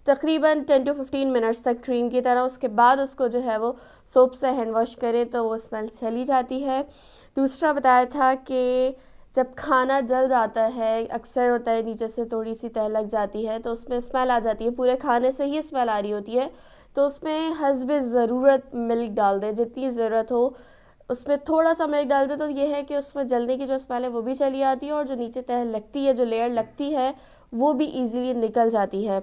تقریباً 10 to 15 منٹس تک کریم کی طرح. اس کے بعد اس کو جو ہے وہ سوپ سے ہینڈ واش کریں تو وہ اسمیل چلی جاتی ہے. دوسرا بتایا تھا کہ جب کھانا جل جاتا ہے، اکثر ہوتا ہے نیچے سے تھوڑی سی تہ لگ جاتی ہے تو اس میں اسمیل آ جاتی ہے، پورے کھانے سے ہی اسمیل آ رہی ہوتی ہے، تو اس میں حسب ضرورت ملک ڈال دیں، جتنی ضرورت ہو اس میں تھوڑا سا ملک ڈال دیں، تو یہ ہے کہ اس میں جلنے کی جو اسمیل ہے وہ بھی چلی آتی ہے، اور جو نیچے تہ لگتی ہے، جو لیئر لگتی ہے، وہ بھی ایزیلی نکل جاتی ہے.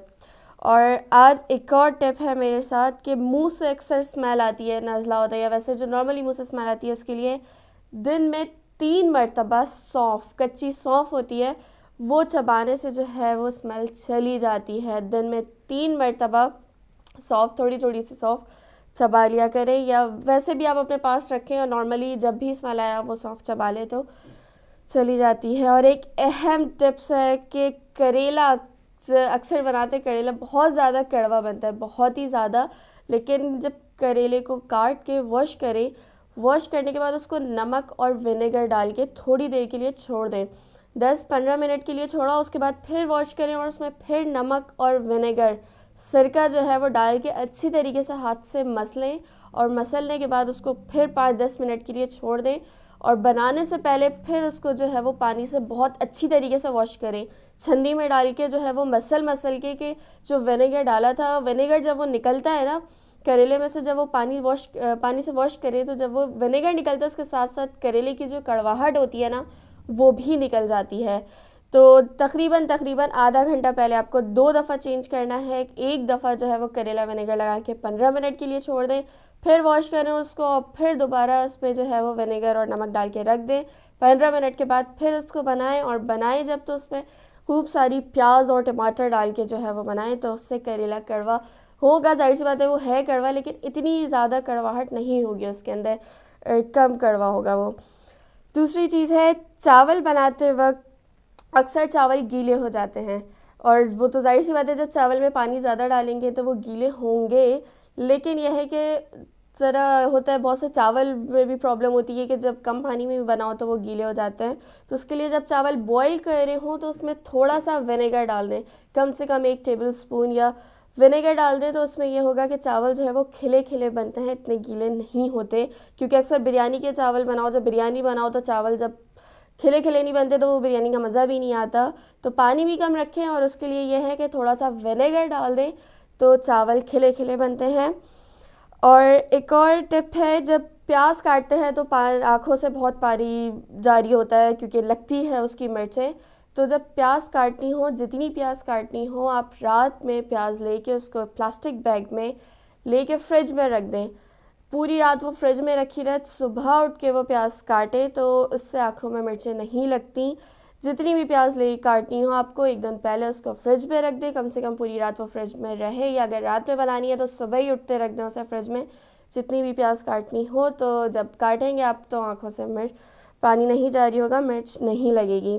اور آج ایک اور ٹپ ہے میرے ساتھ کہ منہ سے اکثر اسمیل آتی ہے، نزلہ ہوتا ہے یا ویسے جو نارملی منہ سے اسمیل آتی ہے، اس کے لیے دن میں 3 مرتبہ سونف، کچی سونف ہوتی ہے، وہ چبانے سے جو ہے وہ اسمیل چلی جاتی ہے. دن میں 3 مرتبہ سونف، تھوڑی تھوڑی سی سونف چبا لیا کریں، یا ویسے بھی آپ اپنے پاس رکھیں اور نارملی جب بھی اسمیل آیا وہ سونف چبا لیں تو چلی جاتی ہے. اور ایک اہم ٹپس ہے کہ کریلا اکثر بناتے، کریلا بہت زیادہ کڑوا بنتا ہے، بہت ہی زیادہ، لیکن جب کریلے کو کاٹ کے واش کریں، واش کرنے کے بعد اس کو نمک اور ونیگر ڈال کے تھوڑی دیر کے لیے چھوڑ دیں، 10-15 منٹ کے لیے چھوڑا، اس کے بعد پھر واش کریں اور اس میں پھر نمک اور ونیگر، سرکہ جو ہے وہ ڈال کے اچھی طریقے سے ہاتھ سے مسلیں، اور مسلنے کے بعد اس کو پھر 5-10 منٹ کے لیے چھوڑ دیں، اور بنانے سے پہلے پھر اس کو جو ہے وہ پانی سے بہت اچھی طریقے سے واش کریں، چھنی میں ڈال کے جو ہے وہ مسل کے کہ جو ونیگر ڈالا تھا، ونیگر جب وہ نکلتا ہے نا کریلے میں سے، جب وہ پانی سے واش کریں تو جب وہ ونیگر نکلتا ہے اس کے ساتھ ساتھ کریلے کی جو کڑواہٹ ہوتی ہے نا وہ بھی نکل جاتی ہے. تو تقریباً آدھا گھنٹہ پہلے آپ کو 2 دفعہ چینج کرنا ہے، ایک دفعہ جو ہے وہ کریلا ونیگر لگا کے 15 منٹ کے لیے چھوڑ دیں، پھر واش کریں اس کو، اور پھر دوبارہ اس پہ جو ہے وہ ونیگر اور نمک ڈال کے رکھ دیں. 15 منٹ کے بعد پھر اس کو بنائیں، اور بنائیں جب تو اس میں خوب ساری پیاز اور ٹماٹر ڈال کے جو ہے وہ بنائیں، تو اس سے کریلا کڑوا ہوگا، ظاہر سی بات ہے وہ ہے کڑوا، لیکن اتنی زیادہ کڑواہٹ نہیں ہوگی اس کے اندر، کم کڑوا ہوگا وہ. دوسری چیز ہے، چاول بناتے وقت اکثر چاول گیلے ہو جاتے ہیں، اور وہ تو ظاہر سی بات ہے جب چاول میں پانی زیادہ ڈالیں گے تو وہ گیلے ہوں گے، لیکن یہ ہے کہ ذرا ہوتا ہے بہت سے چاول میں بھی پرابلم ہوتی ہے کہ جب کم پانی میں بھی بناؤ تو وہ گیلے ہو جاتے ہیں. تو اس کے لیے جب چاول بوائل کر رہے ہوں تو اس میں تھوڑا سا ونیگر ڈال دیں، کم سے کم 1 ٹیبل اسپون یا ونیگر ڈال دیں، تو اس میں یہ ہوگا کہ چاول جو ہے وہ کھلے کھلے بنتے ہیں، اتنے گیلے نہیں ہوتے. کیونکہ اکثر بریانی کے چاول بناؤ، جب بریانی بناؤ تو چاول جب کھلے کھلے نہیں بنتے تو وہ بریانی کا مزہ بھی نہیں آتا. تو پانی بھی کم رکھیں، اور اس کے لیے یہ ہے کہ تھوڑا سا ونیگر ڈال دیں تو چاول کھلے کھلے بنتے ہیں. اور ایک اور ٹپ ہے، جب پیاز کاٹتے ہیں تو آنکھوں سے بہت پانی جاری ہوتا ہے کیونکہ لگتی ہے اس کی مرچیں. تو جب پیاز کاٹنی ہو، جتنی پیاز کاٹنی ہو، آپ رات میں پیاز لے کے اس کو پلاسٹک بیگ میں لے کے فریج میں رکھ دیں، پوری رات وہ فریج میں رکھی رہے، صبح اٹھ کے وہ پیاز کاٹیں تو اس سے آنکھوں میں مرچیں نہیں لگتی. جتنی بھی پیاز لے کاٹنی ہو آپ کو، ایک دن پہلے اس کو فریج میں رکھ دیں، کم سے کم پوری رات وہ فریج میں رہے، یا اگر رات میں بنانی ہے تو صبح ہی اٹھتے رکھ دیں اسے فریج میں، جتنی بھی پیاز کاٹنی ہو. تو جب کاٹیں گے آپ تو آنکھوں سے پانی نہیں جاری ہوگا، مرچ نہیں لگے گی.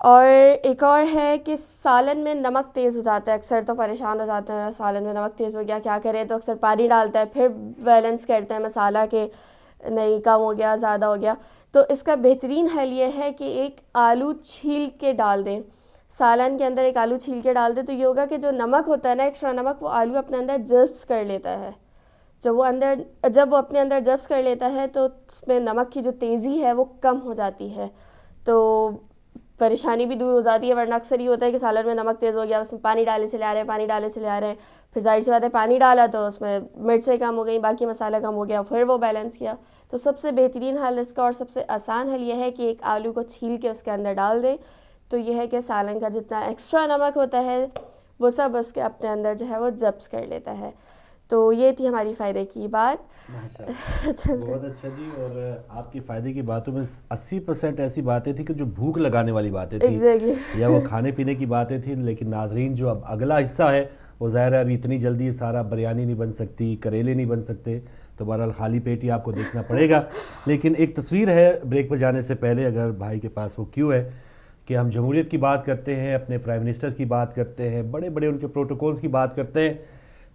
اور ایک اور ہے کہ سالن میں نمک تیز ہو جاتا ہے، اکثر تو پریشان ہو جاتے ہیں سالن میں نمک تیز ہو گیا کیا کریں، تو اکثر پانی ڈالتا ہے، پھر بیلنس کرتے ہیں مسالہ کہ نہیں کم ہو گیا زیادہ ہو گیا. تو اس کا بہترین حل یہ ہے کہ ایک آلو چھیل کے ڈال دیں سالن کے اندر، ایک آلو چھیل کے ڈال دیں، تو یہ ہوگا کہ جو نمک ہوتا ہے نا، ایکسٹرا نمک، وہ آلو اپنے اندر جذب کر لیتا ہے. جب وہ اپنے اندر جبس کر لیتا ہے تو اس میں نمک کی جو تیزی ہے وہ کم ہو جاتی ہے، تو پریشانی بھی دور ہو جاتی ہے. ورنہ اکثر یہ ہوتا ہے کہ سالن میں نمک تیز ہو گیا، اس میں پانی ڈالے چلے آ رہے ہیں، پھر ظاہر سی بات ہے پانی ڈالا تو اس میں مرچیں کم ہو گئیں، باقی مسالہ کم ہو گیا، پھر وہ بیلنس کیا. تو سب سے بہترین حل اس کا اور سب سے آسان حل یہ ہے کہ ایک آلو کو چھیل کے اس کے اندر ڈال دیں. تو یہ ہے کہ سالن کا جتنا ایکسٹرا نمک ہوتا ہے وہ سب اس کے اپنے اندر جو ہے وہ جبس کر لیتا ہے. تو یہ تھی ہماری فائدے کی بات. بہت اچھا جی. اور آپ کی فائدے کی باتوں میں 80% ایسی باتیں تھیں کہ جو بھوک لگانے والی باتیں تھیں یا وہ کھانے پینے کی باتیں تھیں. لیکن ناظرین جو اب اگلا حصہ ہے وہ ظاہر ہے ابھی اتنی جلدی سارا بریانی نہیں بن سکتی، کریلے نہیں بن سکتے، تو بہرحال خالی پیٹ ہی آپ کو دیکھنا پڑے گا. لیکن ایک تصویر ہے بریک پر جانے سے پہلے، اگر بھائی کے پاس وہ کیوں ہے کہ ہم جمہوریت کی بات کرتے ہیں، اپنے پرائم منسٹر کی بات کرتے ہیں، بڑے بڑے ان کے پروٹوکولز کی بات کرتے ہیں،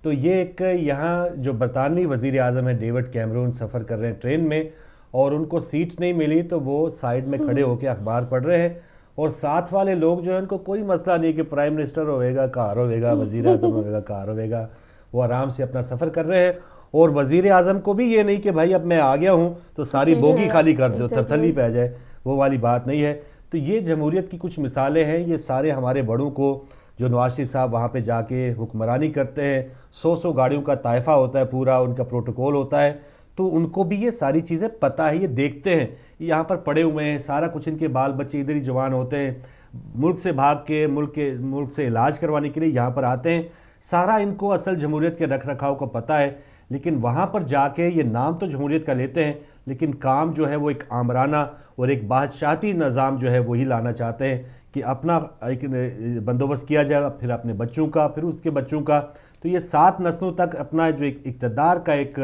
تو یہ ایک یہاں جو برطانوی وزیر اعظم ہے ڈیوڈ کیمرون سفر کر رہے ہیں ٹرین میں، اور ان کو سیٹ نہیں ملی تو وہ سائیڈ میں کھڑے ہو کے اخبار پڑھ رہے ہیں، اور ساتھ والے لوگ جو ہیں ان کو کوئی مسئلہ نہیں کہ پرائم منسٹر ہوئے گا کار ہوئے گا، وزیر اعظم ہوئے گا کار ہوئے گا، وہ آرام سے اپنا سفر کر رہے ہیں. اور وزیر اعظم کو بھی یہ نہیں کہ بھائی اب میں آ گیا ہوں تو ساری بوگی خالی کر دو، ترتھلی پہ جائے، وہ والی بات نہیں ہے. تو یہ جمہوریت کی کچھ مثالیں ہیں. یہ سارے ہمارے بڑوں کو جو نواز شریف صاحب وہاں پہ جا کے حکمرانی کرتے ہیں، 100 گاڑیوں کا طائفہ ہوتا ہے، پورا ان کا پروٹوکول ہوتا ہے، تو ان کو بھی یہ ساری چیزیں پتہ ہے، یہ دیکھتے ہیں. یہاں پر پڑے ہوئے ہیں، سارا کچھ ان کے بال بچے ادھر ہی جوان ہوتے ہیں، ملک سے بھاگ کے ملک سے علاج کروانے کے لیے یہاں پر آتے ہیں. سارا ان کو اصل جمہوریت کے رکھ رکھاؤ کا پتہ ہے. لیکن وہاں پر جا کے یہ نام تو جمہوریت کا لیتے ہیں، لیکن کام جو ہے وہ ایک آمرانہ اور ایک بادشاہتی نظام جو ہے وہی لانا چاہتے ہیں کہ اپنا ایک بندوبست کیا جائے، پھر اپنے بچوں کا، پھر اس کے بچوں کا. تو یہ 7 نسلوں تک اپنا جو ایک اقتدار کا ایک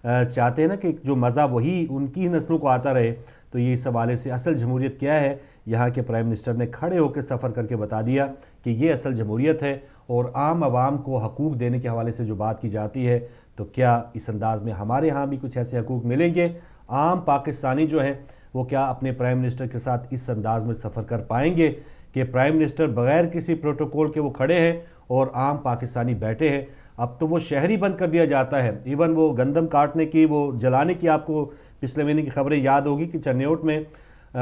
چاہتے ہیں نا کہ جو مزہ وہی ان کی نسلوں کو آتا رہے. تو یہ اس حوالے سے اصل جمہوریت کیا ہے، یہاں کے پرائم منسٹر نے کھڑے ہو کے سفر کر کے بتا دیا کہ یہ اصل جمہوریت ہے. اور عام عوام کو حقوق دینے کے حوالے سے جو بات کی جاتی ہے، تو کیا اس انداز میں ہمارے ہاں بھی کچھ ایسے حقوق ملیں گے؟ عام پاکستانی جو ہیں وہ کیا اپنے پرائم منسٹر کے ساتھ اس انداز میں سفر کر پائیں گے کہ پرائم منسٹر بغیر کسی پروٹوکول کے وہ کھڑے ہیں اور عام پاکستانی بیٹھے ہیں؟ اب تو وہ شہری بند کر دیا جاتا ہے. ایون وہ گندم کاٹنے کی، وہ جلانے کی، آپ کو پچھلے مہینے کی خبریں یاد ہوگی کہ چنیوٹ میں،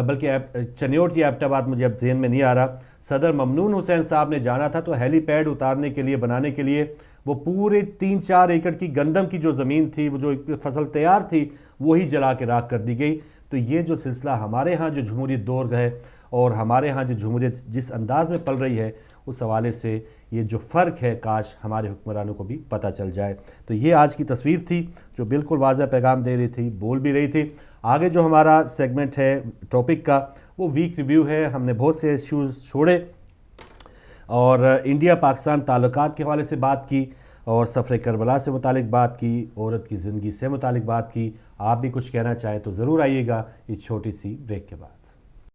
بلکہ چنیوٹ یا ایبٹ آباد مجھے اب ذہن میں نہیں آ رہا، صدر ممنون حسین صاحب نے جانا تھا تو ہیلی پیڈ اتارنے کے لیے، بنانے کے لیے، وہ پورے 3-4 ایکڑ کی گندم کی جو زمین تھی، وہ جو فصل تیار تھی، وہی جلا کے راکھ کر دی گئی. تو یہ جو سلسلہ ہمارے ہاں جو جمہوریت دور ہے اور ہمارے ہاں جو جمہوریت جس انداز میں پل رہی ہے، اس حوالے سے یہ جو فرق ہے کاش ہمارے حکمرانوں کو بھی پتہ چل جائے. تو یہ آج کی تصویر تھی جو بالکل واضح پیغام دے رہی تھی، بول بھی رہی تھی. آگے جو ہمارا سیگمنٹ ہے ٹاپک کا، وہ ویک ریویو ہے. ہم نے بہت سے ایشوز چھوڑے اور انڈیا پاکستان تعلقات کے حوالے سے بات کی، اور سفر کربلا سے متعلق بات کی، عورت کی زندگی سے متعلق بات کی. آپ بھی کچھ کہنا چاہیں تو ضرور آئیے گا اس چھوٹی سی بریک کے بعد.